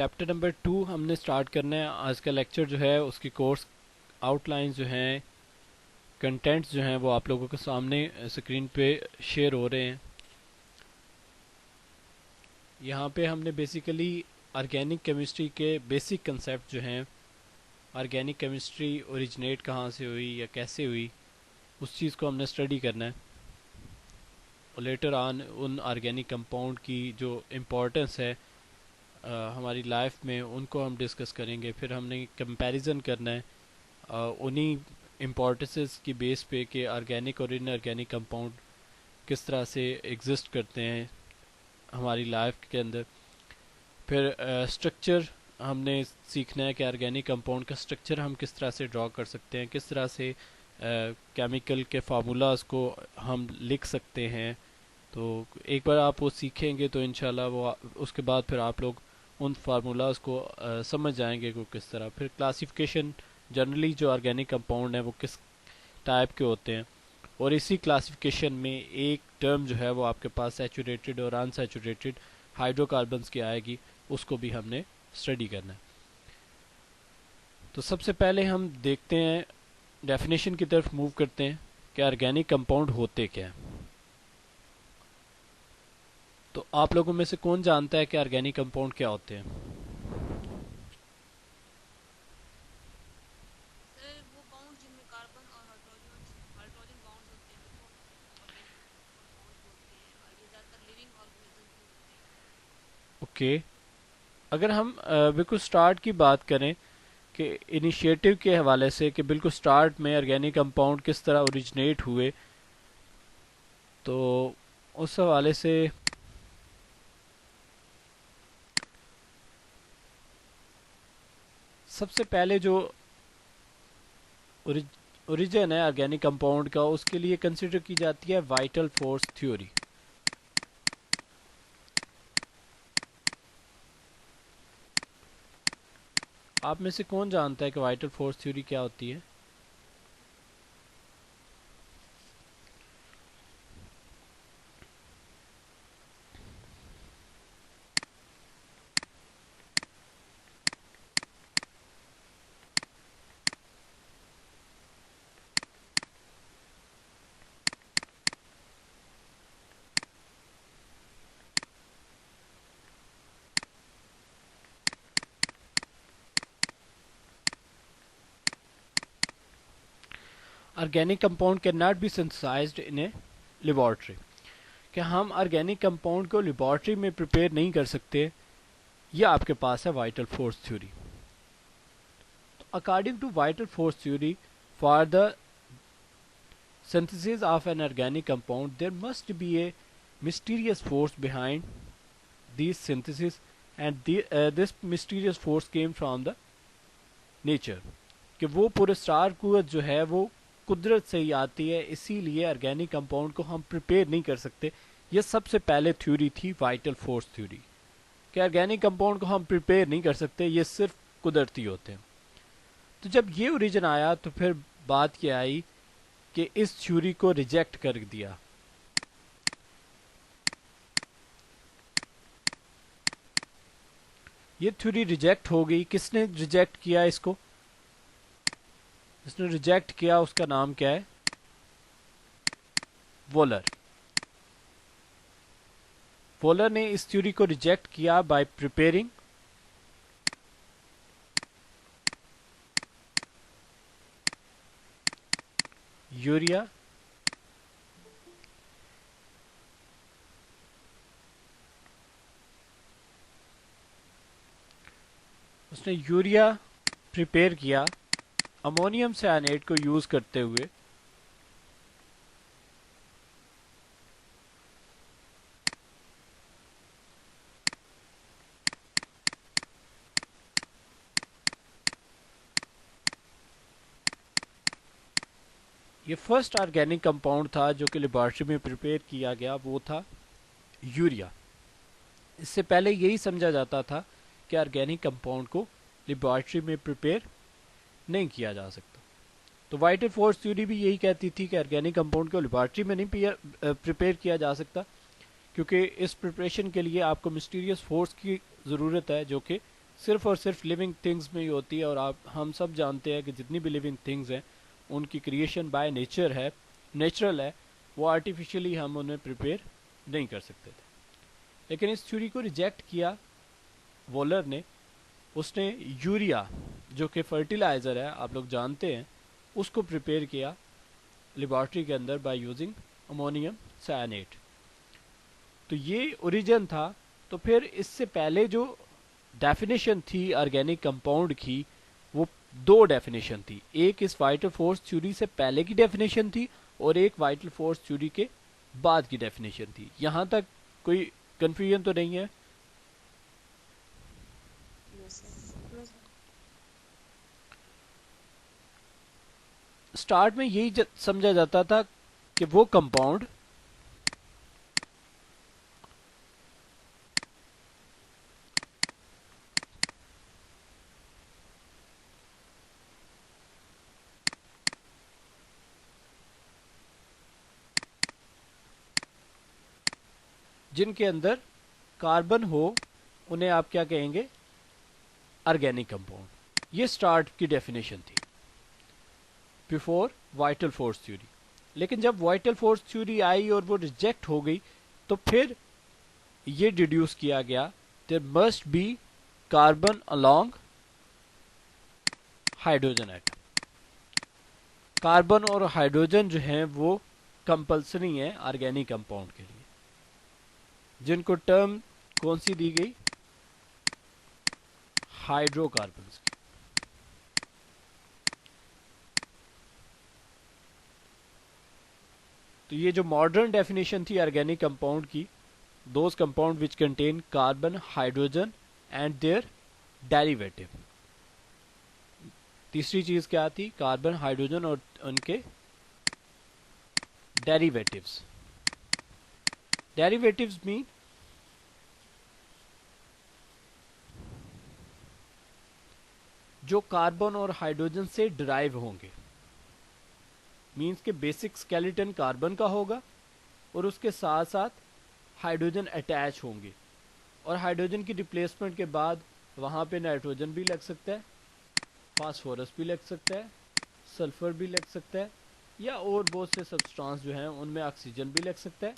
Chapter number 2 ہم نے start کرنا ہے. آج کا لیکچر جو ہے اس کی کورس آؤٹ لائنز جو ہیں، کنٹینٹس جو ہیں وہ آپ لوگوں کے سامنے اسکرین پہ شیئر ہو رہے ہیں. یہاں پہ ہم نے بیسیکلی آرگینک کیمسٹری کے بیسک کنسیپٹ جو ہیں، آرگینک کیمسٹری اوریجنیٹ کہاں سے ہوئی یا کیسے ہوئی، اس چیز کو ہم نے اسٹڈی کرنا ہے. اور later on in organic compound کی جو امپورٹنس ہے ہماری لائف میں، ان کو ہم ڈسکس کریں گے. پھر ہم نے کمپیریزن کرنا ہے انہی امپورٹنسز کی بیس پہ کہ آرگینک اور ان آرگینک کمپاؤنڈ کس طرح سے ایگزسٹ کرتے ہیں ہماری لائف کے اندر. پھر اسٹرکچر ہم نے سیکھنا ہے کہ آرگینک کمپاؤنڈ کا اسٹرکچر ہم کس طرح سے ڈرا کر سکتے ہیں، کس طرح سے کیمیکل کے فارمولاز کو ہم لکھ سکتے ہیں. تو ایک بار آپ وہ سیکھیں گے تو انشاءاللہ وہ اس کے بعد پھر آپ لوگ ان فارمولاز کو سمجھ جائیں گے کہ کس طرح. پھر کلاسیفیکیشن جنرلی جو آرگینک کمپاؤنڈ ہیں وہ کس ٹائپ کے ہوتے ہیں، اور اسی کلاسیفیکیشن میں ایک ٹرم جو ہے وہ آپ کے پاس سیچوریٹڈ اور ان سیچوریٹڈ ہائیڈرو کاربنس کی آئے گی، اس کو بھی ہم نے اسٹڈی کرنا ہے. تو سب سے پہلے ہم دیکھتے ہیں، ڈیفینیشن کی طرف موو کرتے ہیں کہ آرگینک کمپاؤنڈ ہوتے کیا ہیں. تو آپ لوگوں میں سے کون جانتا ہے کہ آرگینک کمپاؤنڈ کیا ہوتے ہیں؟ وہ باؤنڈ جن میں کاربن اور ہائیڈروجن باؤنڈز ہوتے ہیں ان کو آرگینک کمپاؤنڈز بولتے ہیں، اور یہ زیادہ تر لیونگ آرگینزمز میں ہوتے ہیں. اوکے. اگر ہم بالکل سٹارٹ کی بات کریں کہ انیشیٹو کے حوالے سے کہ بالکل سٹارٹ میں آرگینک کمپاؤنڈ کس طرح اوریجنیٹ ہوئے، تو اس حوالے سے سب سے پہلے جو اوریجن ہے آرگینک کمپاؤنڈ کا، اس کے لیے کنسیڈر کی جاتی ہے وائٹل فورس تھیوری. آپ میں سے کون جانتا ہے کہ وائٹل فورس تھیوری کیا ہوتی ہے؟ Organic compound cannot be synthesized in a laboratory, کہ ہم آرگینک کمپاؤنڈ کو لیبارٹری میں پریپیئر نہیں کر سکتے. یہ آپ کے پاس ہے vital force theory. According to vital force theory, for the synthesis of an organic compound, there must be a mysterious force behind these synthesis, and this mysterious force came from the nature. کہ وہ پراسرار قوت جو ہے وہ قدرت سے ہی آتی ہے، اسی لیے آرگینک کمپاؤنڈ کو ہم پریپیئر نہیں کر سکتے. یہ سب سے پہلے تھیوری تھی وائٹل فورس تھیوری، کہ آرگینک کمپاؤنڈ کو ہم پریپیئر نہیں کر سکتے، یہ صرف قدرتی ہوتے ہیں. تو جب یہ اوریجن آیا تو پھر بات کیا آئی کہ اس تھیوری کو ریجیکٹ کر دیا. یہ تھیوری ریجیکٹ ہو گئی. کس نے ریجیکٹ کیا اس کو؟ جس نے ریجیکٹ کیا اس کا نام کیا ہے؟ وولر. وولر نے اس تھیوری کو ریجیکٹ کیا بائی پریپیئرنگ یوریا اس نے یوریا پریپیئر کیا امونیم سیانیٹ کو یوز کرتے ہوئے. یہ فرسٹ آرگینک کمپاؤنڈ تھا جو کہ لیبارٹری میں پریپیئر کیا گیا، وہ تھا یوریا. اس سے پہلے یہی سمجھا جاتا تھا کہ آرگینک کمپاؤنڈ کو لیبارٹری میں پریپیئر نہیں کیا جا سکتا. تو وائٹل فورس تھیوری بھی یہی کہتی تھی کہ آرگینک کمپاؤنڈ کو لیبارٹری میں نہیں پریپیئر کیا جا سکتا، کیونکہ اس پریپریشن کے لیے آپ کو مسٹیریس فورس کی ضرورت ہے جو کہ صرف اور صرف لیونگ تھنگز میں ہی ہوتی ہے، اور ہم سب جانتے ہیں کہ جتنی بھی لیونگ تھنگز ہیں ان کی کریشن بائی نیچر ہے، نیچرل ہے، وہ آرٹیفیشلی ہم انہیں پریپیئر نہیں کر سکتے تھے. لیکن اس تھیوری کو ریجیکٹ کیا وولر نے. اس نے یوریا جو کہ فرٹیلائزر ہے آپ لوگ جانتے ہیں، اس کو پریپیئر کیا لیبارٹری کے اندر بائی یوزنگ امونیم سائنیٹ. تو یہ اوریجن تھا. تو پھر اس سے پہلے جو ڈیفینیشن تھی آرگینک کمپاؤنڈ کی، وہ دو ڈیفینیشن تھی. ایک اس وائٹل فورس تھیوری سے پہلے کی ڈیفینیشن تھی، اور ایک وائٹل فورس تھیوری کے بعد کی ڈیفینیشن تھی. یہاں تک کوئی کنفیوژن تو نہیں ہے؟ نو سر. اسٹارٹ میں یہی سمجھا جاتا تھا کہ وہ کمپاؤنڈ جن کے اندر کاربن ہو انہیں آپ کیا کہیں گے؟ Organic compound. یہ اسٹارٹ کی ڈیفینیشن تھی بیفور وائٹل فورس تھیوری. لیکن جب وائٹل فورس تھیوری آئی اور وہ ریجیکٹ ہو گئی، تو پھر یہ ڈیڈیوس کیا گیا there must be carbon along hydrogen atom. Carbon اور ہائیڈروجن جو ہیں وہ کمپلسری ہیں آرگینک کمپاؤنڈ کے لیے، جن کو ٹرم کون سی دی گئی؟ ہائیڈرو کاربنس کی. تو یہ جو ماڈرن ڈیفینیشن تھی آرگینک کمپاؤنڈ کی، those compound which contain carbon, hydrogen and their derivative. تیسری چیز کیا تھی؟ کاربن، ہائیڈروجن اور ان کے ڈیریویٹوز. ڈیریویٹوز مین جو کاربن اور ہائیڈروجن سے ڈرائیو ہوں گے. مینس کہ بیسک اسکیلیٹن کاربن کا ہوگا اور اس کے ساتھ ساتھ ہائیڈروجن اٹیچ ہوں گے، اور ہائیڈروجن کی ریپلیسمنٹ کے بعد وہاں پہ نائٹروجن بھی لگ سکتا ہے، فاسفورس بھی لگ سکتا ہے، سلفر بھی لگ سکتا ہے، یا اور بہت سے سبسٹانس جو ہیں ان میں آکسیجن بھی لگ سکتا ہے.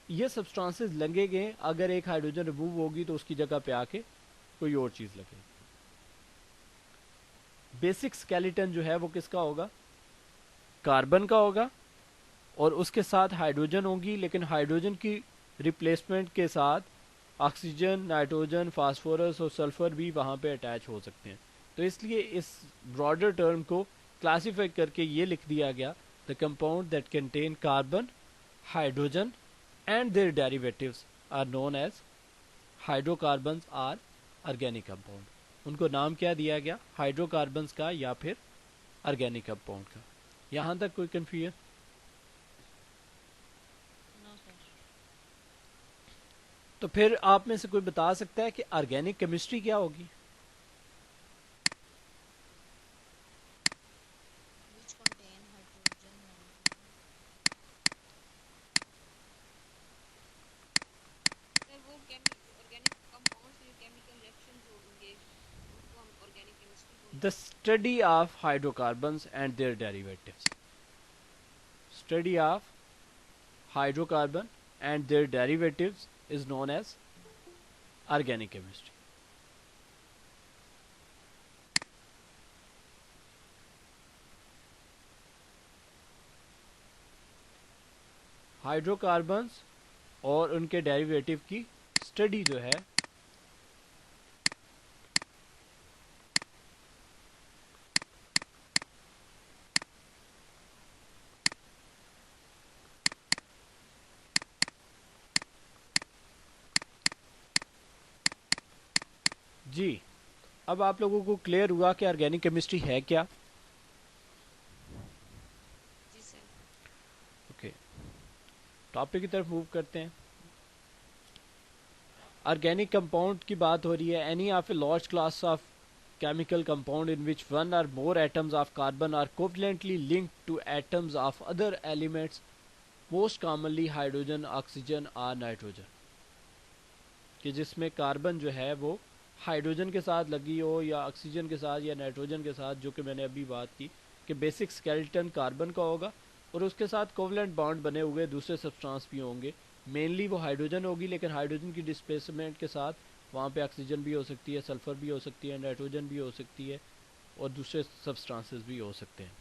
یہ سبسٹانسز لگیں گے، اگر ایک ہائیڈروجن ریموو ہوگی تو اس کی جگہ پہ آ کے کوئی اور چیز لگے گی. بیسک اسکیلیٹن جو ہے وہ کس کا ہوگا؟ کاربن کا ہوگا، اور اس کے ساتھ ہائیڈروجن ہوگی، لیکن ہائیڈروجن کی ریپلیسمنٹ کے ساتھ آکسیجن، نائٹروجن، فاسفورس اور سلفر بھی وہاں پہ اٹیچ ہو سکتے ہیں. تو اس لیے اس براڈر ٹرم کو کلاسیفائی کر کے یہ لکھ دیا گیا the compound that contain carbon, hydrogen and their derivatives are known as hydro carbons or organic compound. ان کو نام کیا دیا گیا؟ ہائیڈرو کاربنز کا یا پھر آرگینک کمپاؤنڈ کا. یہاں تک کوئی کنفیوژن؟ نو سر. تو پھر آپ میں سے کوئی بتا سکتا ہے کہ آرگینک کیمسٹری کیا ہوگی؟ Which contain hydrogen nitrogen. Sir وہ آرگینک کمپاؤنڈس میں کیمیکل ریئیکشنز ہوں گے، ان کو ہم آرگینک کیمسٹری دا بولتے ہیں. Study of hydrocarbons and their derivatives. Study of hydrocarbon and their derivatives is known as organic chemistry. Hydrocarbons اور ان کے ڈیریویٹو کی اسٹڈی جو ہے جی اب آپ لوگوں کو کلیئر ہوا کہ آرگینک کیمسٹری ہے کیا؟ جی سر. اوکے، ٹاپک کی طرف موو کرتے ہیں. آرگینک کمپاؤنڈ کی بات ہو رہی ہے. Any of a large class of chemical compound in which one or more atoms of carbon are covalently linked to atoms of other elements, most commonly hydrogen, oxygen or nitrogen. کہ جس میں carbon جو ہے وہ hydrogen کے ساتھ لگی ہو یا آکسیجن کے ساتھ یا نائٹروجن کے ساتھ، جو کہ میں نے ابھی بات کی کہ بیسک اسکیلٹن کاربن کا ہوگا اور اس کے ساتھ کوولنٹ بانڈ بنے ہوئے دوسرے سبسٹانس بھی ہوں گے. مینلی وہ ہائیڈروجن ہوگی، لیکن ہائیڈروجن کی ڈسپلیسمنٹ کے ساتھ وہاں پہ آکسیجن بھی ہو سکتی ہے، سلفر بھی ہو سکتی ہے، نائٹروجن بھی ہو سکتی ہے اور دوسرے سبسٹانسز بھی ہو سکتے ہیں.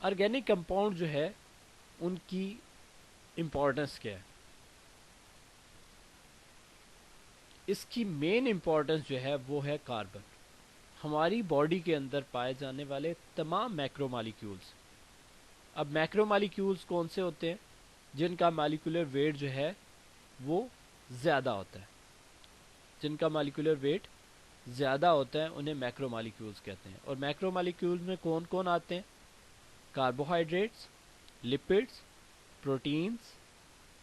آرگینک کمپاؤنڈ جو ہے ان کی امپورٹنس کیا ہے؟ اس کی مین امپورٹنس جو ہے وہ ہے کاربن. ہماری باڈی کے اندر پائے جانے والے تمام میکرو مالیکیولز. اب میکرو مالیکیولز کون سے ہوتے ہیں؟ جن کا مالیکولر ویٹ جو ہے وہ زیادہ ہوتا ہے. جن کا مالیکولر ویٹ زیادہ ہوتا ہے انہیں میکرو مالیکیولز کہتے ہیں. اور میکرو مالیکیولز میں کون کون آتے ہیں؟ Carbohydrates, lipids, proteins,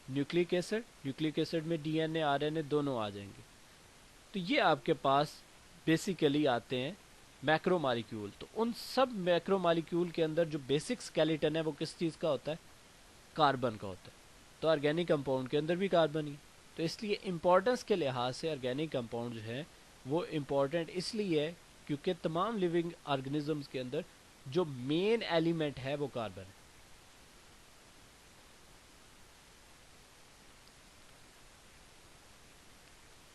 nucleic acid. Nucleic acid میں D N A R N A دونوں آ جائیں گے. تو یہ آپ کے پاس بیسیکلی آتے ہیں میکرو مالیکیول. تو ان سب میکرو مالیکیول کے اندر جو بیسک اسکیلیٹن ہے وہ کس چیز کا ہوتا ہے؟ کاربن کا ہوتا ہے. تو آرگینک کمپاؤنڈ کے اندر بھی کاربن ہی. تو اس لیے امپورٹنس کے لحاظ سے آرگینک کمپاؤنڈ جو ہے وہ امپورٹنٹ اس لیے ہے کیونکہ تمام لیونگ آرگنزمز کے اندر جو مین ایلیمنٹ ہے وہ کاربن ہے.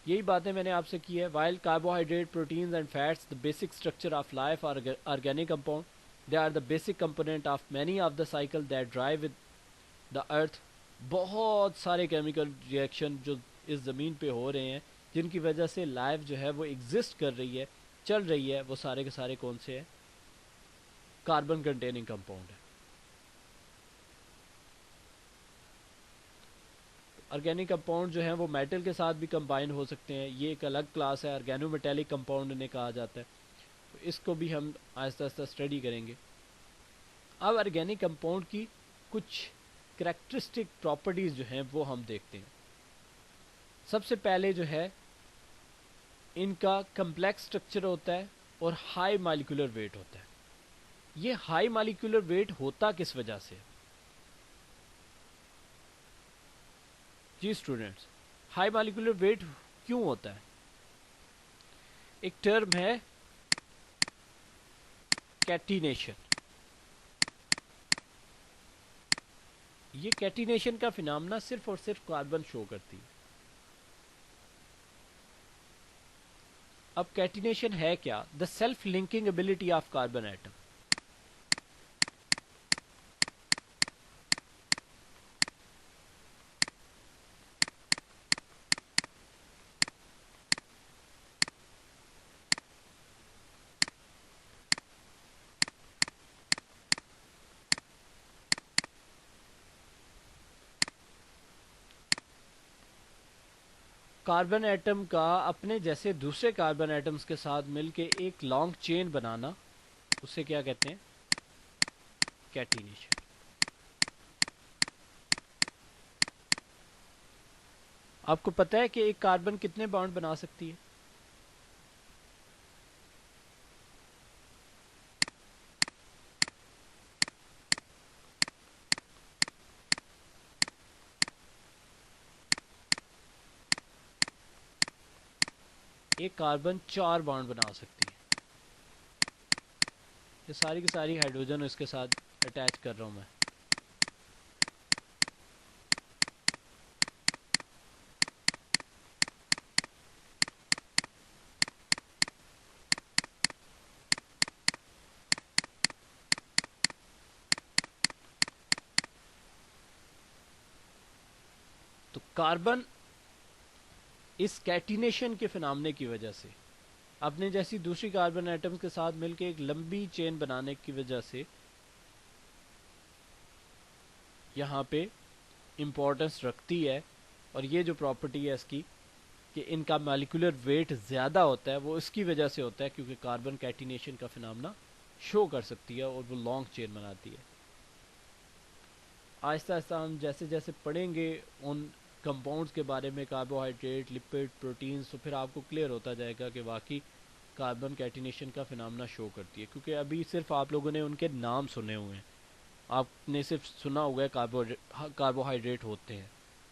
یہی باتیں میں نے آپ سے کی ہے. While carbohydrate, proteins and fats the basic structure of life are organic compound. They are the basic component of many of the cycle that drive with the earth. بہت سارے کیمیکل ریئیکشن جو اس زمین پہ ہو رہے ہیں جن کی وجہ سے لائف جو ہے وہ ایگزسٹ کر رہی ہے، چل رہی ہے، وہ سارے کے سارے کون سے ہیں؟ کاربن کنٹیننگ کمپاؤنڈ ہے. آرگینک کمپاؤنڈ جو ہیں وہ میٹل کے ساتھ بھی کمبائن ہو سکتے ہیں. یہ ایک الگ کلاس ہے، آرگینو میٹیلک کمپاؤنڈ انہیں کہا جاتا ہے. اس کو بھی ہم آہستہ آہستہ اسٹڈی کریں گے. اب آرگینک کمپاؤنڈ کی کچھ کریکٹرسٹک پراپرٹیز جو ہیں وہ ہم دیکھتے ہیں. سب سے پہلے جو ہے ان کا کمپلیکس اسٹرکچر ہوتا ہے اور ہائی مالیکولر ویٹ ہوتا ہے. یہ ہائی مالیکولر ویٹ ہوتا کس وجہ سے؟ جی اسٹوڈینٹس، ہائی مالیکولر ویٹ کیوں ہوتا ہے؟ ایک ٹرم ہے کیٹینیشن. یہ کیٹینیشن کا فنامنا صرف اور صرف کاربن شو کرتی ہے. اب کیٹینیشن ہے کیا؟ The self linking ability of carbon atom. Carbon atom کا اپنے جیسے دوسرے کاربن ایٹمز کے ساتھ مل کے ایک لانگ چین بنانا، اسے کیا کہتے ہیں؟ کیٹینیشن. آپ کو پتہ ہے کہ ایک کاربن کتنے بانڈ بنا سکتی ہے؟ ایک کاربن 4 بانڈ بنا سکتی ہے. یہ ساری کی ساری ہائیڈروجن اس کے ساتھ اٹیچ کر رہا ہوں میں. تو کاربن اس کیٹینیشن کے فنامنے کی وجہ سے اپنے جیسی دوسری کاربن ایٹمز کے ساتھ مل کے ایک لمبی چین بنانے کی وجہ سے یہاں پہ امپورٹنس رکھتی ہے. اور یہ جو پراپرٹی ہے اس کی کہ ان کا مالیکولر ویٹ زیادہ ہوتا ہے، وہ اس کی وجہ سے ہوتا ہے کیونکہ کاربن کیٹینیشن کا فنامنا شو کر سکتی ہے اور وہ لانگ چین بناتی ہے. آہستہ آہستہ ہم جیسے جیسے پڑھیں گے ان کمپاؤنڈز کے بارے میں، کاربوہائیڈریٹ، لپڈ، پروٹینز، تو پھر آپ کو کلیئر ہوتا جائے گا کہ واقعی کاربن کیٹینیشن کا فنامنا شو کرتی ہے. کیونکہ ابھی صرف آپ لوگوں نے ان کے نام سنے ہوئے ہیں، آپ نے صرف سنا ہوا ہے کاربوہائیڈریٹ ہوتے ہیں.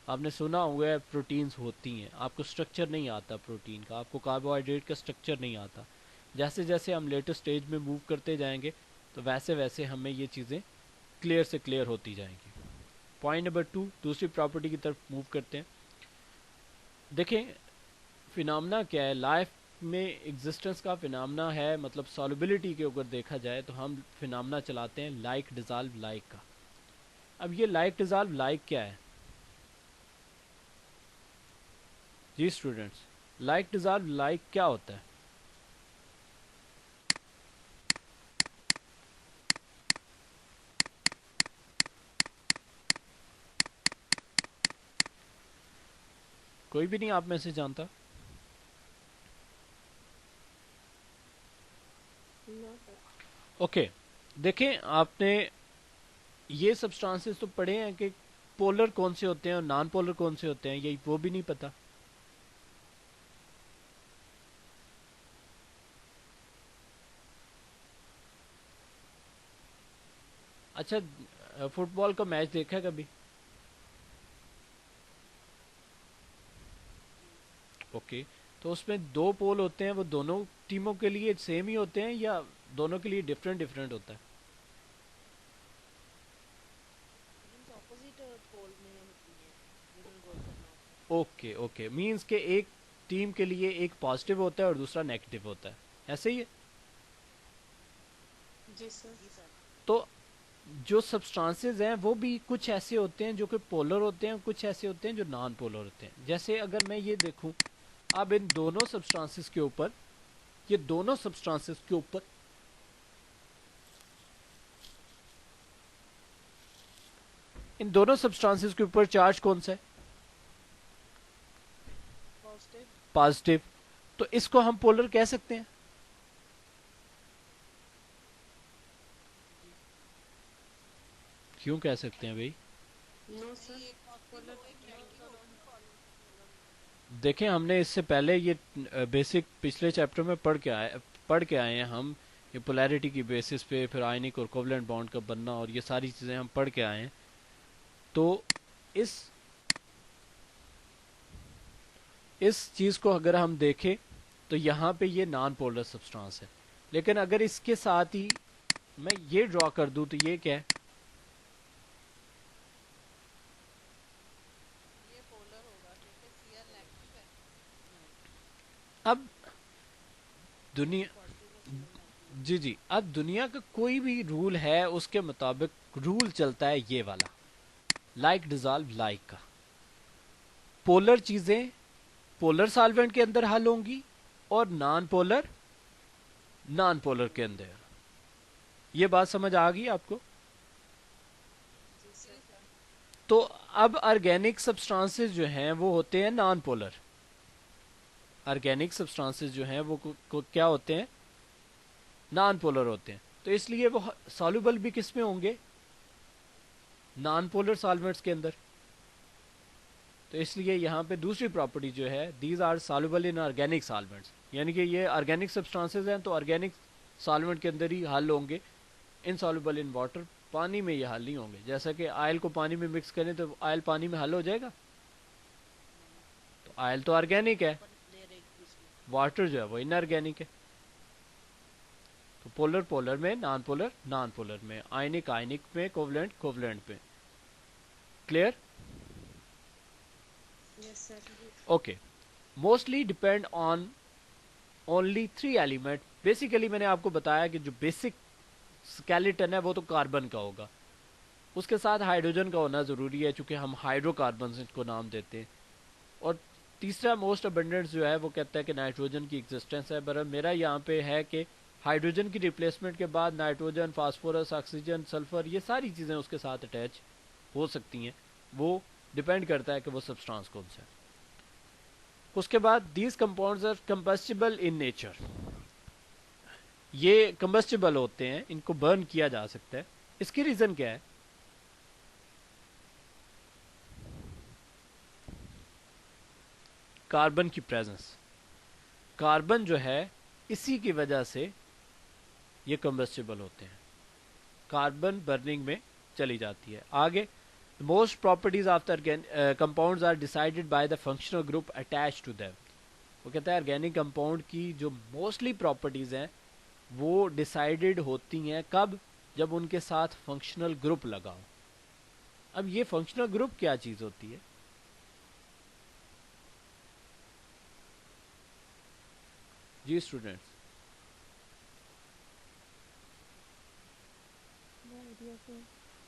آپ نے سنا ہوا ہے پروٹینز ہوتی ہیں، آپ کو سٹرکچر نہیں آتا پروٹین کا، آپ کو کاربوہائیڈریٹ کا سٹرکچر نہیں آتا. جیسے جیسے ہم لیٹر سٹیج میں موو کرتے جائیں گے تو ویسے ویسے ہمیں یہ چیزیں کلیئر سے کلیئر ہوتی جائیں گی. پوائنٹ نمبر 2، دوسری پراپرٹی کی طرف موو کرتے ہیں. دیکھیں فنامنا کیا ہے لائف میں، ایگزسٹنس کا فنامنا ہے، مطلب سالوبلٹی کے اوپر دیکھا جائے تو ہم فنامنا چلاتے ہیں لائک ڈیزالو لائک کا. اب یہ لائک ڈیزالو لائک کیا ہے؟ جی اسٹوڈنٹس، لائک ڈیزالو لائک کیا ہوتا ہے؟ کوئی بھی نہیں آپ میں سے جانتا؟ اوکے دیکھیں آپ نے یہ سبسٹانسز تو پڑھے ہیں کہ پولر کون سے ہوتے ہیں اور نان پولر کون سے ہوتے ہیں، یہ وہ بھی نہیں پتا. اچھا فٹ بال کا میچ دیکھا ہے کبھی؟ اوکے تو اس میں دو پول ہوتے ہیں، وہ دونوں ٹیموں کے لیے سیم ہی ہوتے ہیں یا دونوں کے لیے ڈفرینٹ ڈفرینٹ ہوتا ہے؟ مینس اپوزٹ پول میں ہوتی ہیں، مڈل گول کرنا ہوتا ہے. اوکے اوکے، مینس کہ ایک ٹیم کے لیے ایک پازیٹیو ہوتا ہے اور دوسرا نیگیٹو ہوتا ہے، ایسے ہی ہے. جی سر. جی سر. تو جو سبسٹانسز ہیں وہ بھی کچھ ایسے ہوتے ہیں جو کہ پولر ہوتے ہیں، کچھ ایسے ہوتے ہیں جو نان پولر ہوتے ہیں. جیسے اگر میں یہ دیکھوں اب ان دونوں سبسٹانسز کے اوپر، یہ دونوں سبسٹانسز کے اوپر ان دونوں سبسٹانسز کے اوپر چارج کون سا ہے؟ پازیٹیو. پازیٹیو. تو اس کو ہم پولر کہہ سکتے ہیں؟ کیوں کہہ سکتے ہیں بھائی؟ نو سر. نہیں، ایک پازیٹیو پولر ہو ایک نیگیٹو ہو تو پولر ہو جائے گا. دیکھیں ہم نے اس سے پہلے یہ بیسک پچھلے چیپٹر میں پڑھ کے آئے ہیں ہم، یہ پولیرٹی کی بیسس پہ پھر آئنک اور کوولنٹ بانڈ کا بننا اور یہ ساری چیزیں ہم پڑھ کے آئے ہیں. تو اس چیز کو اگر ہم دیکھیں تو یہاں پہ یہ نان پولر سبسٹانس ہے، لیکن اگر اس کے ساتھ ہی میں یہ ڈرا کر دوں تو یہ کیا ہے؟ یہ پولر ہوگا کیونکہ سی ایل نیگیٹو ہے. اب دنیا، یہ پازیٹیو ہے، سی ایل نیگیٹو ہے. جی جی، اب دنیا کا کوئی بھی رول ہے اس کے مطابق رول چلتا ہے یہ والا لائک ڈیزالو لائک کا. پولر چیزیں پولر سالوینٹ کے اندر حل ہوں گی اور نان پولر کے اندر. یہ بات سمجھ آ گئی آپ کو؟ جی سر. جی سر. تو اب آرگینک سبسٹانسز جو ہیں وہ ہوتے ہیں نان پولر. آرگینک سبسٹانسز جو ہیں وہ کیا ہوتے ہیں؟ نان پولر ہوتے ہیں. تو اس لیے وہ سالوبل بھی کس میں ہوں گے؟ نان پولر سالوینٹس کے اندر. تو اس لیے یہاں پہ دوسری پراپرٹی جو ہے these are soluble in organic solvents, یعنی کہ یہ آرگینک سبسٹانسز ہیں تو آرگینک سالوینٹ کے اندر ہی حل ہوں گے. انسالوبل ان واٹر، پانی میں یہ حل نہیں ہوں گے. جیسا کہ آئل کو پانی میں مکس کریں تو آئل پانی میں حل ہو جائے گا؟ تو آئل تو آرگینک ہے، لیئر ایک دوسری. واٹر جو ہے وہ ان آرگینک ہے. تو پولر پولر میں، نان پولر میں، آئنک میں، کوولنٹ میں. کلیئر؟ Yes sir. جی. Okay. Mostly depend on only 3 element. Basically میں نے آپ کو بتایا کہ جو بیسک اسکیلیٹن ہے وہ تو کاربن کا ہوگا، اس کے ساتھ ہائیڈروجن کا ہونا ضروری ہے چونکہ ہم ہائیڈرو کاربنز کو نام دیتے ہیں. اور تیسرا موسٹ ابنڈنٹ جو ہے وہ کہتا ہے کہ نائٹروجن کی ایگزسٹنس ہے. برابر میرا یہاں پہ ہے کہ ہائیڈروجن کی ریپلیسمنٹ کے بعد نائٹروجن، فاسفورس، آکسیجن، سلفر، یہ ساری چیزیں اس کے ساتھ اٹیچ ہو سکتی ہیں. وہ ڈپینڈ کرتا ہے کہ وہ سبسٹانس کون سا ہے. اس کے بعد these compounds are combustible in nature. یہ کمبسٹیبل ہوتے ہیں، ان کو برن کیا جا سکتا ہے. اس کی ریزن کیا ہے؟ کاربن کی پریزنس. کاربن جو ہے اسی کی وجہ سے یہ کمبسٹیبل ہوتے ہیں. کاربن برننگ میں چلی جاتی ہے. آگے most properties of the compounds are decided by the functional group attached to them. وہ کہتا ہے آرگینک کمپاؤنڈ کی جو موسٹلی پراپرٹیز ہیں وہ ڈیسائیڈڈ ہوتی ہیں کب؟ جب ان کے ساتھ فنکشنل گروپ لگا ہو. اب یہ فنکشنل گروپ کیا چیز ہوتی ہے؟ جی اسٹوڈینٹس.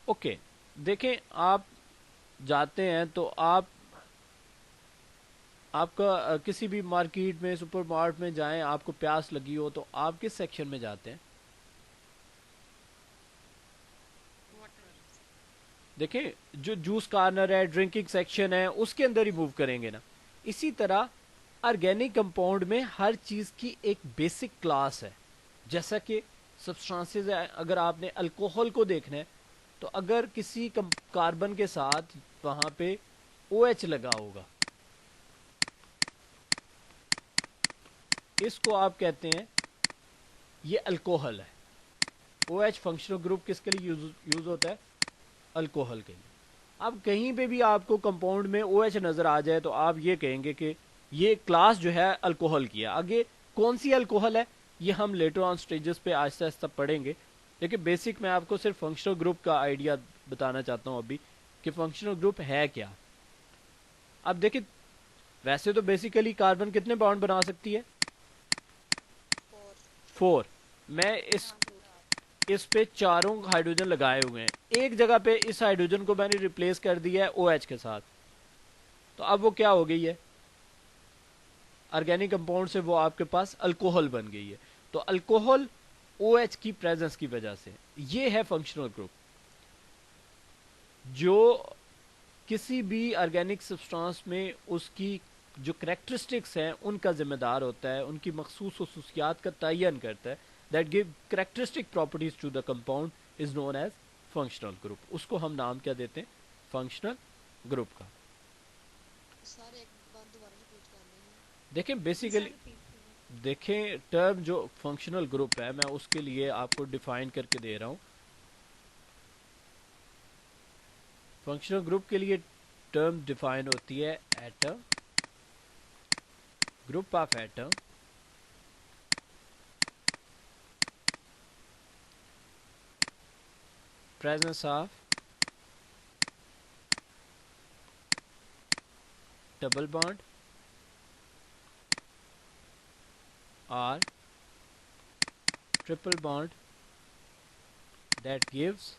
اوکے دیکھیں آپ جاتے ہیں تو آپ کا کسی بھی مارکیٹ میں سپر مارکیٹ میں جائیں, آپ کو پیاس لگی ہو تو آپ کس سیکشن میں جاتے ہیں؟ دیکھیں جو جوس کارنر ہے, ڈرنکنگ سیکشن ہے, اس کے اندر ہی موو کریں گے نا. اسی طرح آرگینک کمپاؤنڈ میں ہر چیز کی ایک بیسک کلاس ہے. جیسا کہ سبسٹانسز ہے, اگر آپ نے الکوہل کو دیکھنا ہے تو اگر کسی کاربن کے ساتھ وہاں پہ او ایچ لگا ہوگا, اس کو آپ کہتے ہیں یہ الکوہل ہے. او ایچ فنکشنل گروپ کس کے لیے یوز ہوتا ہے؟ الکوہل کے لیے. اب کہیں پہ بھی آپ کو کمپاؤنڈ میں او ایچ نظر آ جائے تو آپ یہ کہیں گے کہ یہ کلاس جو ہے الکوہل کی ہے. آگے کون سی الکوہل ہے یہ ہم لیٹر آن سٹیجز پہ آہستہ آہستہ پڑھیں گے, لیکن بیسک میں آپ کو صرف فنکشنل گروپ کا آئیڈیا بتانا چاہتا ہوں ابھی کہ فنکشنل گروپ ہے کیا. اب دیکھیں ویسے تو بیسیکلی کاربن کتنے بانڈ بنا سکتی ہے؟ 4. میں اس پہ چاروں ہائیڈروجن لگائے ہوئے ہیں, ایک جگہ پہ اس ہائیڈروجن کو میں نے ریپلیس کر دیا ہے او ایچ کے ساتھ, تو اب وہ کیا ہو گئی ہے؟ آرگینک کمپاؤنڈ سے وہ آپ کے پاس الکوہل بن گئی ہے. تو الکوہل او ایچ کی پریزنس کی وجہ سے, یہ ہے فنکشنل گروپ. جو کسی بھی آرگینک سبسٹانس میں اس کی جو کریکٹرسٹکس ہیں ان کا ذمہ دار ہوتا ہے, ان کی مخصوص خصوصیات کا تعین کرتا ہے. That give characteristic properties to the compound is known as functional group. اس کو ہم نام کیا دیتے ہیں؟ فنکشنل گروپ کا. سر ایک بار دوبارہ ریپیٹ کر دیں گے؟ دیکھیں بیسیکلی دیکھیں ٹرم جو فنکشنل گروپ ہے میں اس کے لیے آپ کو ڈیفائن کر کے دے رہا ہوں. فنکشنل گروپ کے لیے ٹرم ڈیفائن ہوتی ہے atom, group of atom, presence of double bond or triple bond that gives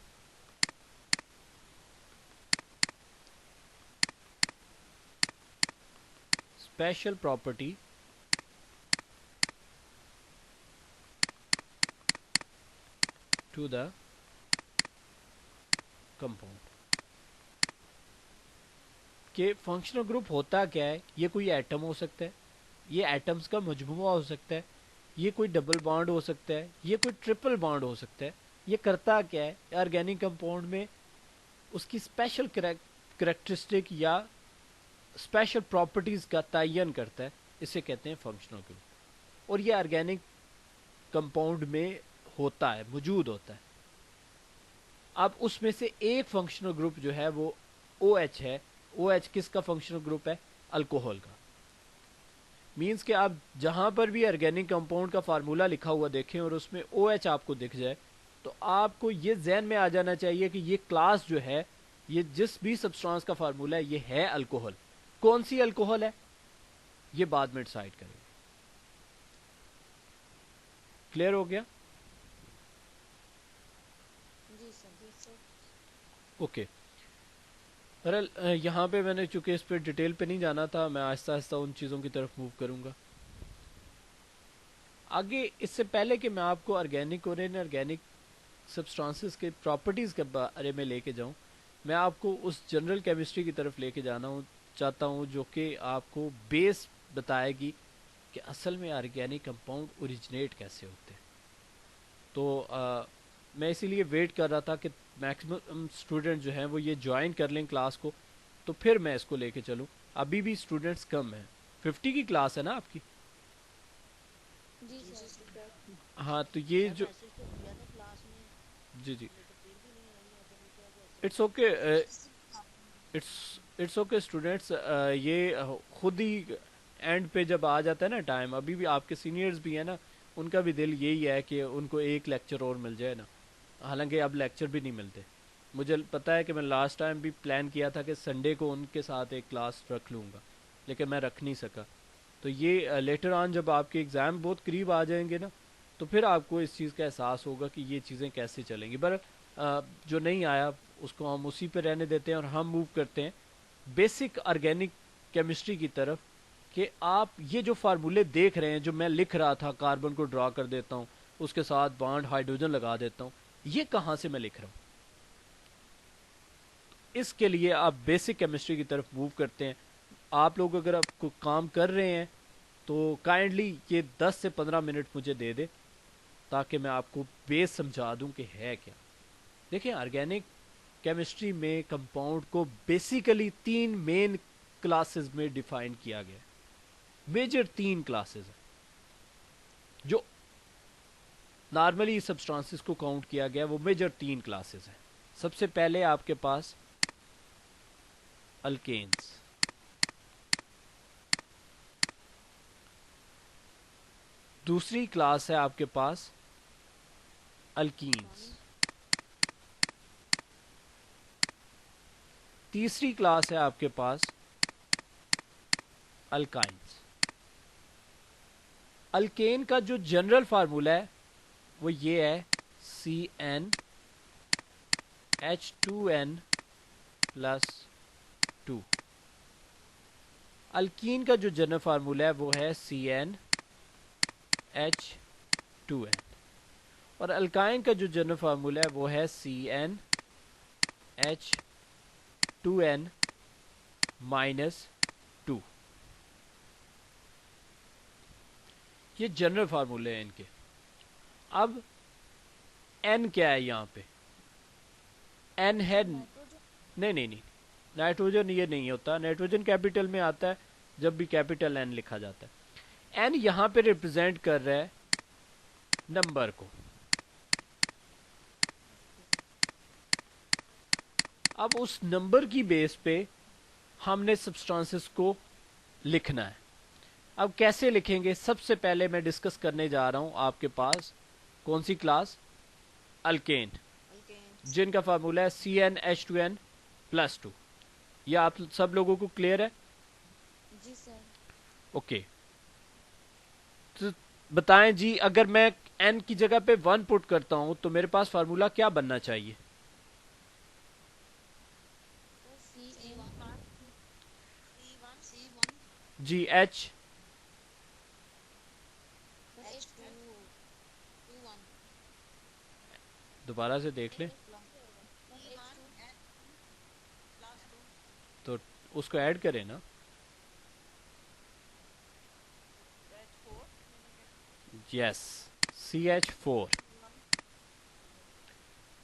special property to the compound. کہ فنکشنل گروپ ہوتا کیا ہے؟ یہ کوئی ایٹم ہو سکتا ہے, یہ ایٹمز کا مجموعہ ہو سکتا ہے, یہ کوئی ڈبل بانڈ ہو سکتا ہے, یہ کوئی ٹرپل بانڈ ہو سکتا ہے. یہ کرتا کیا ہے؟ آرگینک کمپاؤنڈ میں اس کی اسپیشل کریکٹرسٹک یا اسپیشل پراپرٹیز کا تعین کرتا ہے, اسے کہتے ہیں فنکشنل گروپ. اور یہ آرگینک کمپاؤنڈ میں ہوتا ہے, موجود ہوتا ہے. اب اس میں سے ایک فنکشنل گروپ جو ہے وہ او ایچ ہے. او ایچ کس کا فنکشنل گروپ ہے؟ الکوہل کا. مینس کہ آپ جہاں پر بھی آرگینک کمپاؤنڈ کا فارمولا لکھا ہوا دیکھیں اور اس میں او ایچ آپ کو دکھ جائے تو آپ کو یہ ذہن میں آ جانا چاہیے کہ یہ کلاس جو ہے, یہ جس بھی سبسٹانس کا فارمولا ہے یہ ہے الکوہل. کون سی الکوہل ہے یہ بعد میں ڈیسائیڈ کریں گے. کلیئر ہو گیا؟ جی سر. اوکے. یہاں پہ میں نے چونکہ اس پہ ڈیٹیل پہ نہیں جانا تھا, میں آہستہ آہستہ ان چیزوں کی طرف موو کروں گا. آگے اس سے پہلے کہ میں آپ کو آرگینک اور ان آرگینک سبسٹانسز کے پراپرٹیز کے بارے میں لے کے جاؤں, میں آپ کو اس جنرل کیمسٹری کی طرف لے کے جانا چاہتا ہوں جو کہ آپ کو بیس بتائے گی کہ اصل میں آرگینک کمپاؤنڈ اوریجنیٹ کیسے ہوتے ہیں. تو میں اسی لیے ویٹ کر رہا تھا کہ میکسیمم اسٹوڈنٹ جو ہیں وہ یہ جوائن کر لیں کلاس کو, تو پھر میں اس کو لے کے چلوں. ابھی بھی اسٹوڈنٹس کم ہیں, 50 کی کلاس ہے نا آپ کی؟ جی سر. ہاں تو یہ جو جی جی it's okay. It's okay students, یہ خود ہی اینڈ پہ جب آ جاتا ہے نا ٹائم، ابھی بھی آپ کے سینئرز بھی ہیں نا، ان کا بھی دل یہی ہے کہ ان کو ایک لیکچر اور مل جائے نا، حالانکہ اب لیکچر بھی نہیں ملتے. مجھے پتہ ہے کہ میں لاسٹ ٹائم بھی پلان کیا تھا کہ سنڈے کو ان کے ساتھ ایک کلاس رکھ لوں گا، لیکن میں رکھ نہیں سکا. تو یہ لیٹر آن جب آپ کے ایگزام بہت قریب آ جائیں گے نا، تو پھر آپ کو اس چیز کا احساس ہوگا کہ یہ چیزیں کیسے چلیں گی. پر جو نہیں آیا اس کو ہم اسی پہ رہنے دیتے ہیں اور ہم موو کرتے ہیں بیسک آرگینک کیمسٹری کی طرف. کہ آپ یہ جو فارمولے دیکھ رہے ہیں، جو میں لکھ رہا تھا، کاربن کو ڈرا کر دیتا ہوں، اس کے ساتھ بانڈ ہائیڈروجن لگا دیتا ہوں، یہ کہاں سے میں لکھ رہا ہوں؟ اس کے لیے آپ بیسک کیمسٹری کی طرف موو کرتے ہیں. آپ لوگ اگر آپ کو کام کر رہے ہیں تو کائنڈلی یہ 10 سے 15 منٹ مجھے دے دے، تاکہ میں آپ کو بیس سمجھا دوں کہ ہے کیا. دیکھیں آرگینک کیمسٹری میں کمپاؤنڈ کو بیسیکلی 3 مین کلاسز میں ڈیفائن کیا گیا ہے. میجر 3 کلاسز ہیں جو نارملی سبسٹانسز کو کاؤنٹ کیا گیا، وہ میجر 3 کلاسز ہیں. سب سے پہلے آپ کے پاس الکینز، دوسری کلاس ہے آپ کے پاس الکینز، تیسری کلاس ہے آپ کے پاس الکائنز. الکین کا جو جنرل فارمولا ہے وہ یہ ہے CnH2n+2. الکین کا جو جنرل فارمولا ہے وہ ہے CnH2n، اور الکائن کا جو جنرل فارمولا ہے وہ ہے CnH2n-2. یہ جنرل فارمولے ہیں ان کے. اب n کیا ہے یہاں پہ؟ n ہے نہیں نائٹروجن یہ نہیں ہوتا. نائٹروجن کیپیٹل میں آتا ہے جب بھی کیپیٹل n لکھا جاتا ہے. n یہاں پہ ریپرزینٹ کر رہا ہے نمبر کو. اب اس نمبر کی بیس پہ ہم نے سبسٹانسز کو لکھنا ہے. اب کیسے لکھیں گے؟ سب سے پہلے میں ڈسکس کرنے جا رہا ہوں آپ کے پاس کون سی کلاس؟ الکین، جن کا فارمولا ہے CnH2n+2. یہ آپ سب لوگوں کو کلیئر ہے؟ جی سر. اوکے. تو بتائیں جی، اگر میں n کی جگہ پہ 1 پٹ کرتا ہوں تو میرے پاس فارمولا کیا بننا چاہیے؟ C1 جی H H2 دوبارہ سے دیکھ لیں C1 plus 2 تو اس کو ایڈ کریں نا. H4 یس CH4.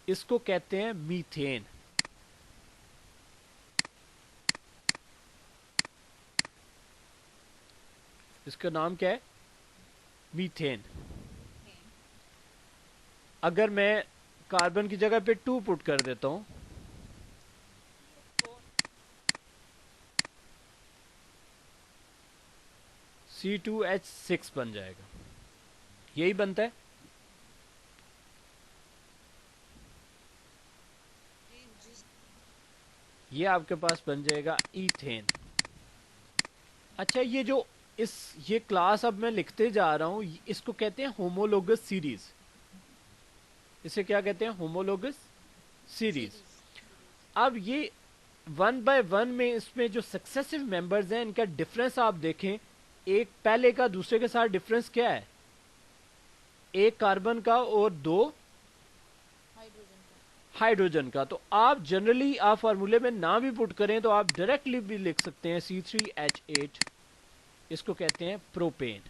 اس کو کہتے ہیں میتھین. اس کا نام کیا ہے؟ میتھین. اگر میں کاربن کی جگہ پہ 2 پٹ کر دیتا ہوں C2H6 بن جائے گا. یہی بنتا ہے. یہ آپ کے پاس بن جائے گا ایتھین. اچھا، یہ کلاس اب میں لکھتے جا رہا ہوں، اس کو کہتے ہیں ہومولوگس سیریز. اسے کیا کہتے ہیں؟ Homologous series. اب یہ 1/1 میں اس میں جو سکسیسو ممبرز ہیں ان کا ڈفرنس آپ دیکھیں. ایک پہلے کا دوسرے کے ساتھ ڈفرنس کیا ہے؟ ایک کاربن کا اور 2 ہائیڈروجن کا. تو آپ جنرلی آپ فارمولے میں نہ بھی پٹ کریں تو آپ ڈائریکٹلی بھی لکھ سکتے ہیں C3H8. اس کو کہتے ہیں پروپین.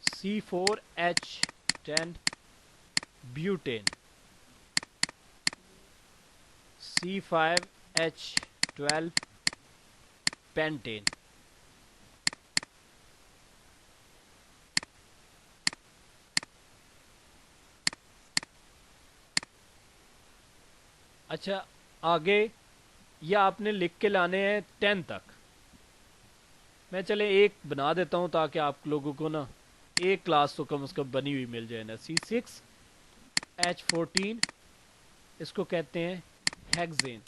C4H10 بیوٹین. C5H12 پینٹین. اچھا آگے یہ آپ نے لکھ کے لانے ہیں 10 تک. میں چلے ایک بنا دیتا ہوں تاکہ آپ لوگوں کو نا ایک کلاس تو کم از کم بنی ہوئی مل جائے نا. C6H14 اس کو کہتے ہیں ہیگزین.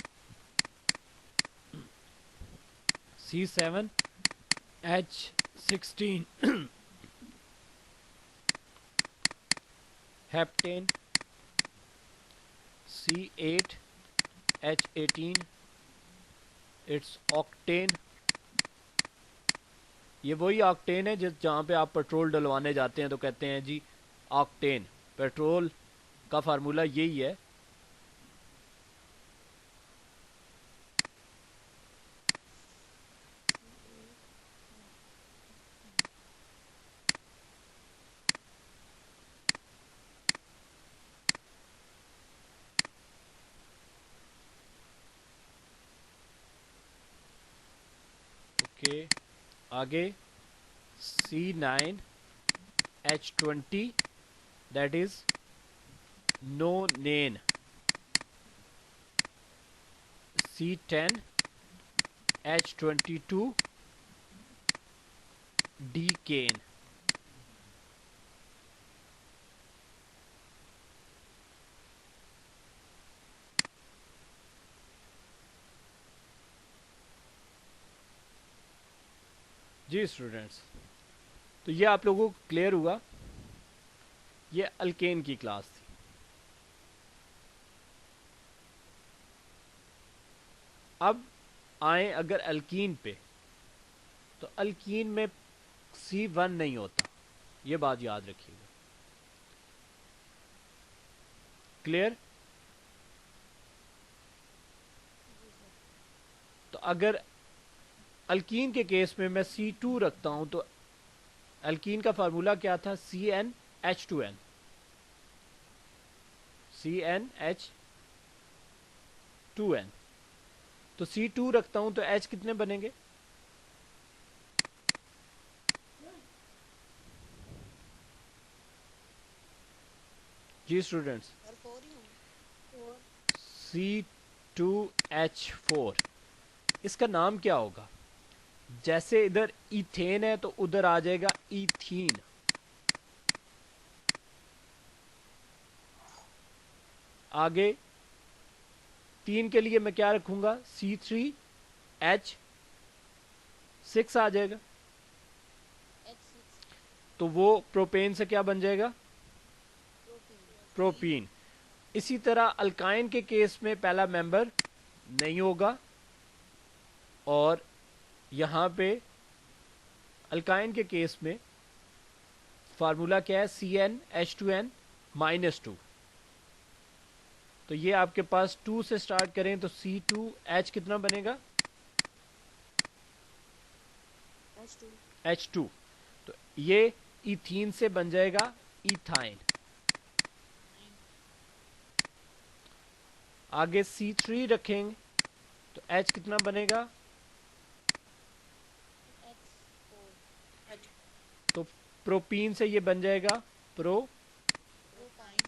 C7H16 ہیپٹین. C8H18 it's octane. یہ وہی آکٹین ہے جہاں پہ آپ پیٹرول ڈلوانے جاتے ہیں تو کہتے ہیں جی آکٹین. پیٹرول کا فارمولہ یہی ہے. اوکے آگے C9H20 دیٹ از نو نین. C10H22 ڈیکین. جی اسٹوڈینٹس تو یہ آپ لوگوں کو کلیئر ہوا. یہ الکین کی کلاس تھی. اب آئیں اگر الکین پہ تو الکین میں C1 نہیں ہوتا. یہ بات یاد رکھیے گا. کلیئر؟ تو اگر الکین کے کیس میں میں C2 رکھتا ہوں تو الکین کا فارمولہ کیا تھا؟ CnH2n. CnH2n. تو C2 رکھتا ہوں تو H کتنے بنیں گے؟ جی اسٹوڈینٹس اور 4 ہی ہوں. اور C2H4. اس کا نام کیا ہوگا؟ جیسے ادھر ایتھین ہے تو ادھر آ جائے گا ایتھین. آگے 3 کے لیے میں کیا رکھوں گا؟ C3H6 آ جائے گا. H6 تو وہ پروپین سے کیا بن جائے گا؟ پروٹین. پروپین. اسی طرح الکائن کے کیس میں پہلا ممبر نہیں ہوگا. اور یہاں پہ الکائن کے کیس میں فارمولا کیا ہے؟ CnH2n-2. تو یہ آپ کے پاس 2 سے سٹارٹ کریں تو C2H کتنا بنے گا؟ H2 H2. تو یہ ایتھین سے بن جائے گا ایتھائن. 9 آگے C3 رکھیں تو H کتنا بنے گا؟ H4 تو پروپین سے یہ بن جائے گا پروپائن.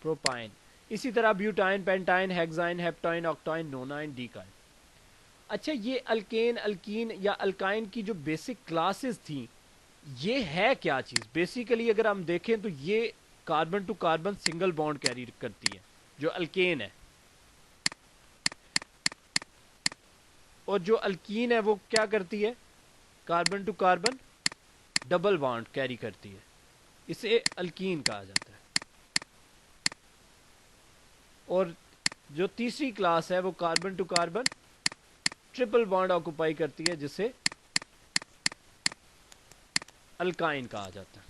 پروپائن. اسی طرح بیوٹائن، پینٹائن، ہیگزائن، ہیپٹائن، آکٹائن، نونائن، ڈیکائن. اچھا یہ الکین، الکین یا الکائن کی جو بیسک کلاسز تھیں یہ ہے کیا چیز؟ بیسیکلی اگر ہم دیکھیں تو یہ carbon to carbon single bond carry کرتی ہے جو الکین ہے. اور جو الکین ہے وہ کیا کرتی ہے؟ Carbon to carbon double bond carry کرتی ہے. اسے الکین کہا جاتا ہے. اور جو تیسری کلاس ہے وہ carbon to carbon triple bond occupy کرتی ہے جسے الکائن کہا جاتا ہے.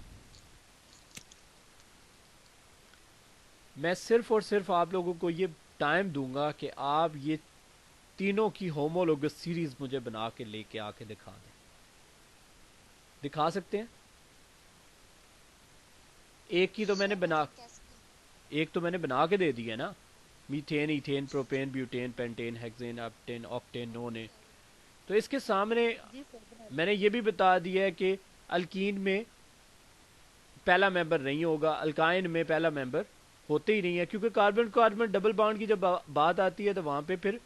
میں صرف اور صرف آپ لوگوں کو یہ ٹائم دوں گا کہ آپ یہ تینوں کی ہومولوگس سیریز مجھے بنا کے لے کے آ کے دکھا دیں. دکھا سکتے ہیں؟ ایک کی تو میں نے بنا ایک تو میں نے بنا کے دے دی ہے نا. Methane, ethane, propane, butane, pentane, hexane, heptane, octane, nonane. تو اس کے سامنے جی سر بنا میں نے یہ بھی بتا دیا ہے کہ الکین میں پہلا ممبر نہیں ہوگا، الکائن میں پہلا ممبر ہوتے ہی نہیں ہے، کیونکہ کاربن کاربن ڈبل بانڈ کی جب بات آتی ہے تو وہاں پہ پھر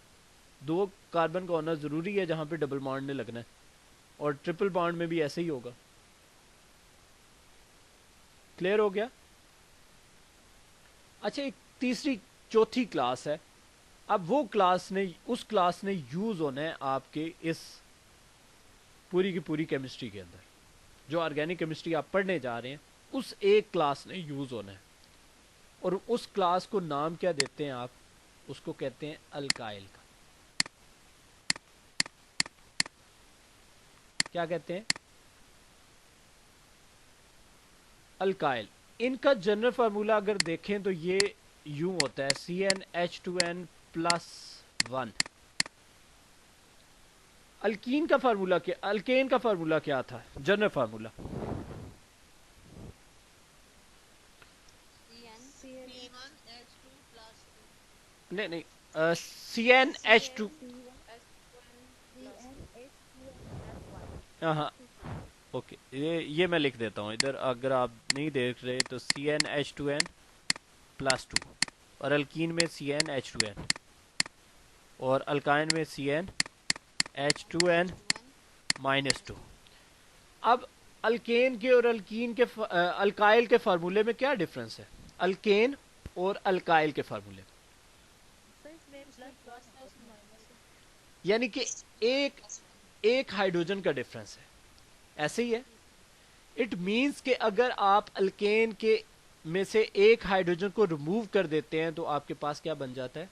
دو کاربن کا ہونا ضروری ہے جہاں پہ ڈبل بانڈ نے لگنا ہے، اور ٹرپل بانڈ میں بھی ایسے ہی ہوگا. کلیئر ہو گیا؟ اچھا ایک تیسری چوتھی کلاس ہے. اب وہ کلاس نے اس کلاس نے یوز ہونا ہے آپ کے اس پوری کی پوری کیمسٹری کے اندر. جو آرگینک کیمسٹری آپ پڑھنے جا رہے ہیں اس ایک کلاس نے یوز ہونا ہے، اور اس کلاس کو نام کیا دیتے ہیں آپ؟ اس کو کہتے ہیں الکائل کا. کیا کہتے ہیں؟ الکائل. ان کا جنرل فارمولا اگر دیکھیں تو یہ یوں ہوتا ہے CnH2n پلس 1. الکین کا فارمولا کیا، الکین کا فارمولا کیا تھا general formula? C one H two plus two نہیں نہیں، CnH2. C one H two N C plus N two H two N plus one. ہاں ہاں اوکے، یہ میں لکھ دیتا ہوں ادھر، اگر آپ نہیں دیکھ رہے تو CnH2n پلس 2، اور الکین میں CnH2n، اور الکائن میں CnH2n H two N minus minus 2. Two. اب الکین کے اور الکین کے الکائل کے فارمولے میں کیا ڈفرنس ہے؟ الکین اور الکائل کے فارمولے میں سر اس میں اس میں پلس ون پلس ہے اور اس میں مائنس مائنس ہے. یعنی کہ ایک پلس ون. ایک ہائیڈروجن کا ڈفرنس ہے، ایسے ہی ہے. اٹ مینس کہ اگر آپ الکین کے میں سے ایک ہائیڈروجن کو ریموو کر دیتے ہیں تو آپ کے پاس کیا بن جاتا ہے؟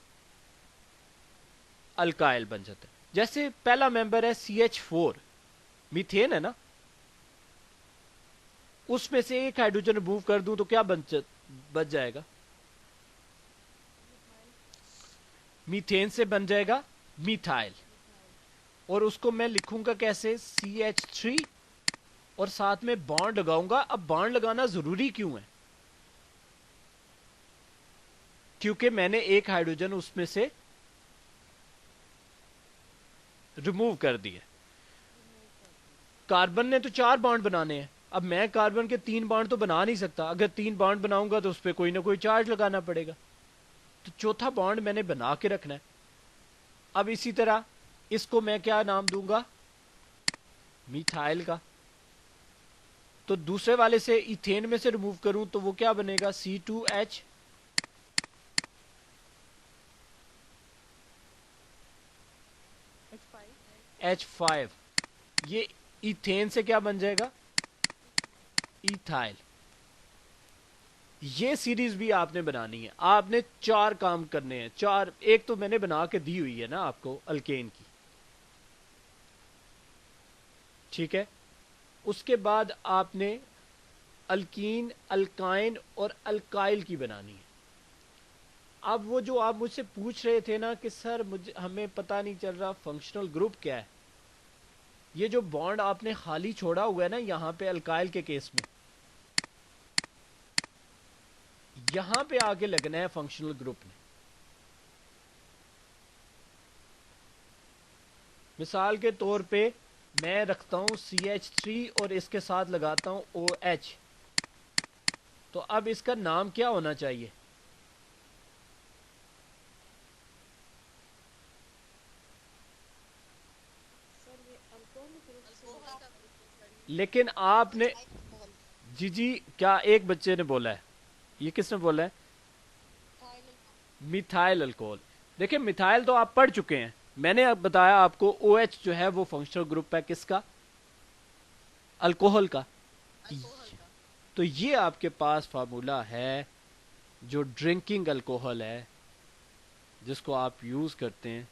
الکائل بن جاتا ہے. جیسے پہلا ممبر ہے CH4، میتھین ہے نا، اس میں سے ایک ہائیڈروجن ریموو کر دوں تو کیا بچ جائے گا؟ میتھائل. میتھین سے بن جائے گا میتھائل. میتھائل. اور اس کو میں لکھوں گا کیسے؟ CH3، اور ساتھ میں بانڈ لگاؤں گا. اب بانڈ لگانا ضروری کیوں ہے؟ کیونکہ میں نے ایک ہائیڈروجن اس میں سے ریموو کر دیا. ریموو کر دیا. کاربن نے تو 4 بانڈ بنانے ہیں، اب میں کاربن کے 3 بانڈ تو بنا نہیں سکتا. اگر 3 بانڈ بناؤں گا تو اس پہ کوئی نہ کوئی چارج لگانا پڑے گا، تو چوتھا بانڈ میں نے بنا کے رکھنا ہے. اب اسی طرح اس کو میں کیا نام دوں گا؟ میتھائل کا. تو دوسرے والے سے ایتھین میں سے ریموو کروں تو وہ کیا بنے گا؟ C2H H five. H5. یہ ایتھین سے کیا بن جائے گا؟ ایتھائل. ایتھائل. یہ سیریز بھی آپ نے بنانی ہے. آپ نے 4 کام کرنے ہیں. 4، ایک تو میں نے بنا کے دی ہوئی ہے نا آپ کو الکین کی، ٹھیک ہے. اس کے بعد آپ نے الکین، الکائن اور الکائل کی بنانی ہے. اب وہ جو آپ مجھ سے پوچھ رہے تھے نا کہ سر ہمیں پتہ نہیں چل رہا فنکشنل گروپ کیا ہے، یہ جو بانڈ آپ نے خالی چھوڑا ہوا ہے نا یہاں پہ الکائل کے کیس میں، یہاں پہ آگے لگنا ہے فنکشنل گروپ نے. مثال کے طور پہ میں رکھتا ہوں CH3 اور اس کے ساتھ لگاتا ہوں OH، تو اب اس کا نام کیا ہونا چاہیے؟ سر یہ الکوہل گروپ سے الکوہل ہوگا. کا گروپ ہے سر یہ. لیکن آپ نے الکوہل. جی جی، کیا ایک بچے نے بولا ہے؟ یہ کس نے بولا ہے؟ Methyl alcohol. Methyl alcohol. دیکھیں میتھائل تو آپ پڑھ چکے ہیں، میں نے اب بتایا آپ کو OH جو ہے وہ فنکشنل گروپ ہے کس کا؟ الکوہل کا. الکوہل کا. تو یہ آپ کے پاس فارمولا ہے جو ڈرنکنگ الکوہل ہے، جس کو آپ یوز کرتے ہیں،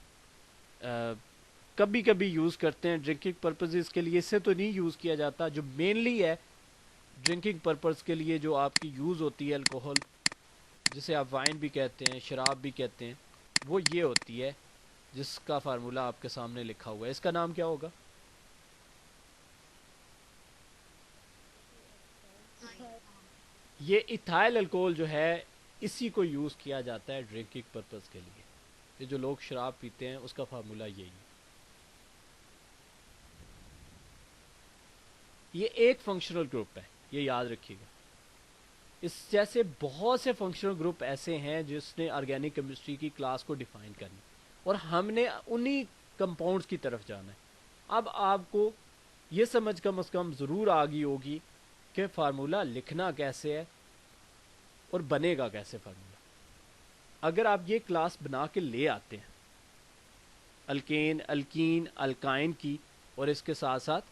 کبھی کبھی یوز کرتے ہیں ڈرنکنگ پرپزز کے لیے، اس سے تو نہیں یوز کیا جاتا. جو مینلی ہے ڈرنکنگ پرپز کے لیے جو آپ کی یوز ہوتی ہے الکوہل، جسے آپ وائن بھی کہتے ہیں، شراب بھی کہتے ہیں، وہ یہ ہوتی ہے جس کا فارمولا آپ کے سامنے لکھا ہوا ہے. اس کا نام کیا ہوگا؟ ایتھائل. یہ ایتھائل الکوہل جو ہے اسی کو یوز کیا جاتا ہے ڈرنکنگ پرپز کے لیے. یہ جو لوگ شراب پیتے ہیں اس کا فارمولا یہی ہے. یہ ایک فنکشنل گروپ ہے، یہ یاد رکھیے گا. اس جیسے بہت سے فنکشنل گروپ ایسے ہیں جس نے آرگینک کیمسٹری کی کلاس کو ڈیفائن کرنی، اور ہم نے انہی کمپاؤنڈس کی طرف جانا ہے. اب آپ کو یہ سمجھ کم از کم ضرور آ گئی ہوگی کہ فارمولا لکھنا کیسے ہے اور بنے گا کیسے فارمولا. اگر آپ یہ کلاس بنا کے لے آتے ہیں الکین، الکین، الکائن کی، اور اس کے ساتھ ساتھ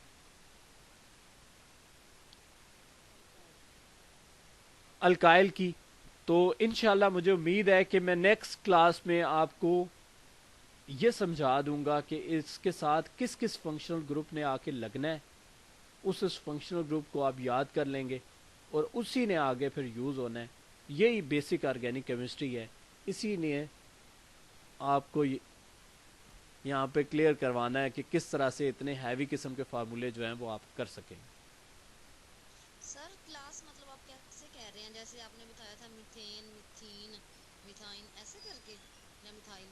الکائل کی، تو انشاءاللہ مجھے امید ہے کہ میں نیکسٹ کلاس میں آپ کو یہ سمجھا دوں گا کہ اس کے ساتھ کس کس فنکشنل گروپ نے آ کے لگنا ہے. اس فنکشنل گروپ کو آپ یاد کر لیں گے اور اسی نے آگے پھر یوز ہونا ہے. یہی بیسک آرگینک کیمسٹری ہے. اسی نے آپ کو یہاں پہ کلیئر کروانا ہے کہ کس طرح سے اتنے ہیوی قسم کے فارمولے جو ہیں وہ آپ کر سکیں. سر کلاس مطلب آپ کیسے کہہ رہے ہیں؟ جیسے آپ نے بتایا تھا میتھین، میتھین، میتھائن، ایسے کر کے، یا میتھائل،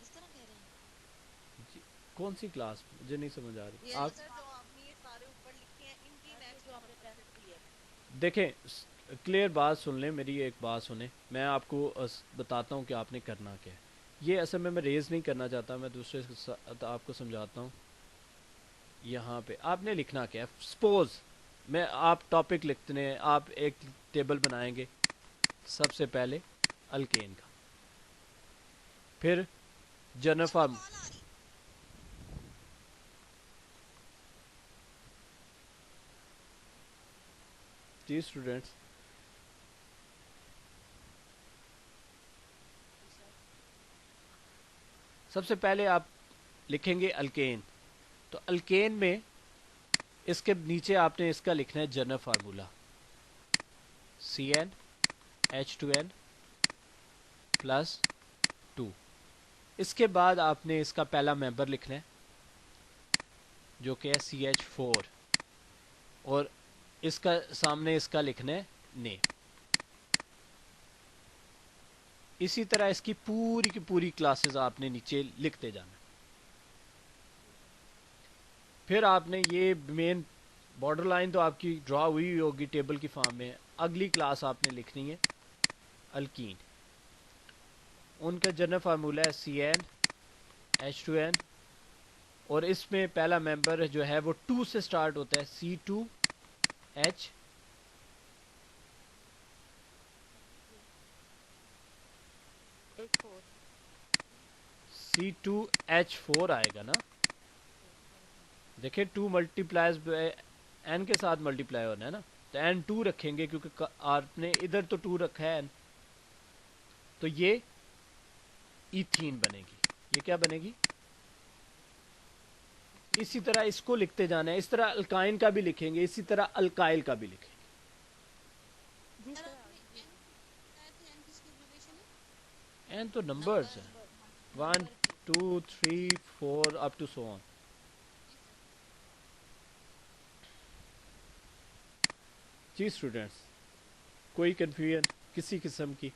اس طرح کہہ رہے ہیں؟ جی کون سی کلاس؟ مجھے نہیں سمجھ آ رہی. یعنی آپ سر جو آپ نے یہ سارے اوپر لکھے ہیں ان کی سر یہ نیکسٹ جو میں آپ نے مطلب ٹیسٹ دیا ہے دیکھیں، کلیئر بات سن لیں، میری ایک بات سنیں. میں آپ کو بتاتا ہوں کہ آپ نے کرنا کیا ہے. یہ اصل میں ریز نہیں کرنا چاہتا، میں دوسرے کے ساتھ آپ کو سمجھاتا ہوں. یہاں پہ آپ نے لکھنا کیا ہے. سپوز میں آپ ٹاپک لکھتے ہیں، آپ ایک ٹیبل بنائیں گے. سب سے پہلے الکین کا، پھر جنرل سر فارم. کال آ رہی. جی اسٹوڈینٹس، سب سے پہلے آپ لکھیں گے الکین. تو الکین میں اس کے نیچے آپ نے اس کا لکھنا ہے جنرل فارمولا CnH2n پلس 2. اس کے بعد آپ نے اس کا پہلا ممبر لکھنا ہے جو کہ ہے CH4، اور اس کا سامنے اس کا لکھنا ہے نیم. اسی طرح اس کی پوری کی پوری کلاسز آپ نے نیچے لکھتے جانا. پھر آپ نے یہ مین بارڈر لائن تو آپ کی ڈرا ہوئی ہوگی ٹیبل کی فارم میں. اگلی کلاس آپ نے لکھنی ہے الکین. ان کا جنرل فارمولا ہے CnH2n، اور اس میں پہلا ممبر جو ہے وہ 2 سے سٹارٹ ہوتا ہے، C2H. ایک فور C2H4 آئے گا نا. دیکھیں 2 ملٹی پلائز n کے ساتھ ملٹی پلائی ہونا ہے نا، تو n 2 رکھیں گے کیونکہ آپ نے ادھر تو 2 رکھا ہے n. تو یہ ایتھین بنے گی. یہ کیا بنے گی؟ اسی طرح اس کو لکھتے جانا ہے. اس طرح الکائن کا بھی لکھیں گے، اسی طرح الکائل کا بھی لکھیں گے. جی سر سر آپ نے آگے جی این بتایا تھا، این کس کی ایبریویشن ہے؟ n تو نمبرز نمبر، ہیں، 1 نمبر کی. 2 3 4 اپ ٹو سو آن. جی سر. جی اسٹوڈینٹس، کوئی کنفیوژن کسی قسم کی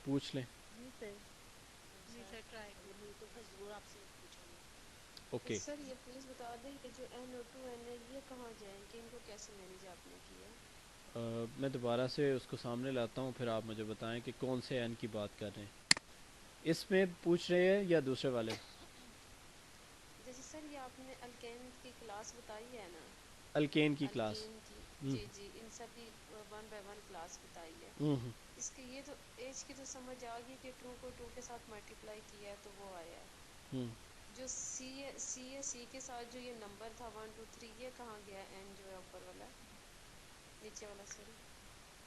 پوچھ لیں. جی سر جی سر ٹرائی اگر کریں ہوئی گے. تو پھر ضرور آپ سے پوچھیں گے. اوکے. سر یہ پلیز بتا دیں کہ جو NO2N ہے یہ کہاں جائیں گے، ان کو کیسے مینیج آپ نے کیا ہے؟ میں دوبارہ سے اس کو سامنے لاتا ہوں، پھر آپ مجھے بتائیں کہ کون سے n کی بات کر رہے ہیں. اس میں پوچھ رہے ہیں یا دوسرے والے؟ جیسے سر یہ آپ نے الکین کی کلاس بتائی ہے نا، الکین کی کلاس. الکین کی، ہوں جی جی ان سبھی 1 بائی 1 کلاس بتائی ہے. ہوں ہوں. اس کے یہ تو ایج کی تو سمجھ آ گئی کہ 2 کو 2 کے ساتھ ملٹیپلائی کیا ہے تو وہ آیا ہے. ہوں. جو سی کے ساتھ جو یہ نمبر تھا 1 2 3، یہ کہاں گیا؟ n جو ہے اوپر والا، نیچے والا سوری.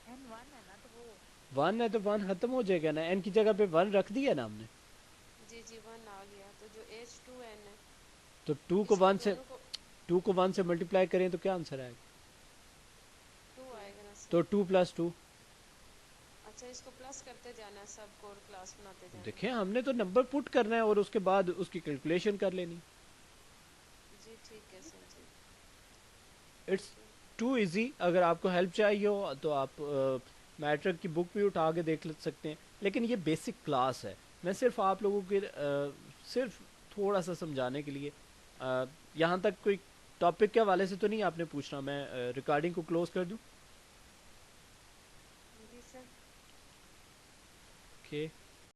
N1 ہے نا تو وہ 1 ہے تو 1 ختم ہو جائے گا نا. n کی جگہ پہ 1 رکھ دیا نا ہم نے. جی جی 1 آ گیا. تو جو H2N ہے تو 2 کو اس کو 1 سے دونوں کو 2 کو 1 سے ملٹیپلائی کریں تو کیا آنسر آئے گا؟ 2 آئے گا نا تو سر. 2 پلس 2. اچھا اس کو پلس کرتے جانا ہے، سب کو اور کلاس بناتے جانا دیکھیں ہم نے تو نمبر پٹ کرنا ہے اور اس کے بعد اس کی کیلکولیشن کر لینی. ہے. جی ٹھیک ہے سر جی. It's thank you. Too easy. اگر آپ کو ہیلپ چاہیے ہو تو آپ میٹرک کی بک بھی اٹھا کے دیکھ سکتے ہیں. لیکن یہ بیسک کلاس ہے. میں صرف آپ لوگوں کے صرف تھوڑا سا سمجھانے کے لیے، یہاں تک کوئی ٹاپک کے حوالے سے تو نہیں آپ نے پوچھنا. میں ریکارڈنگ کو کلوز کر دوں. کہ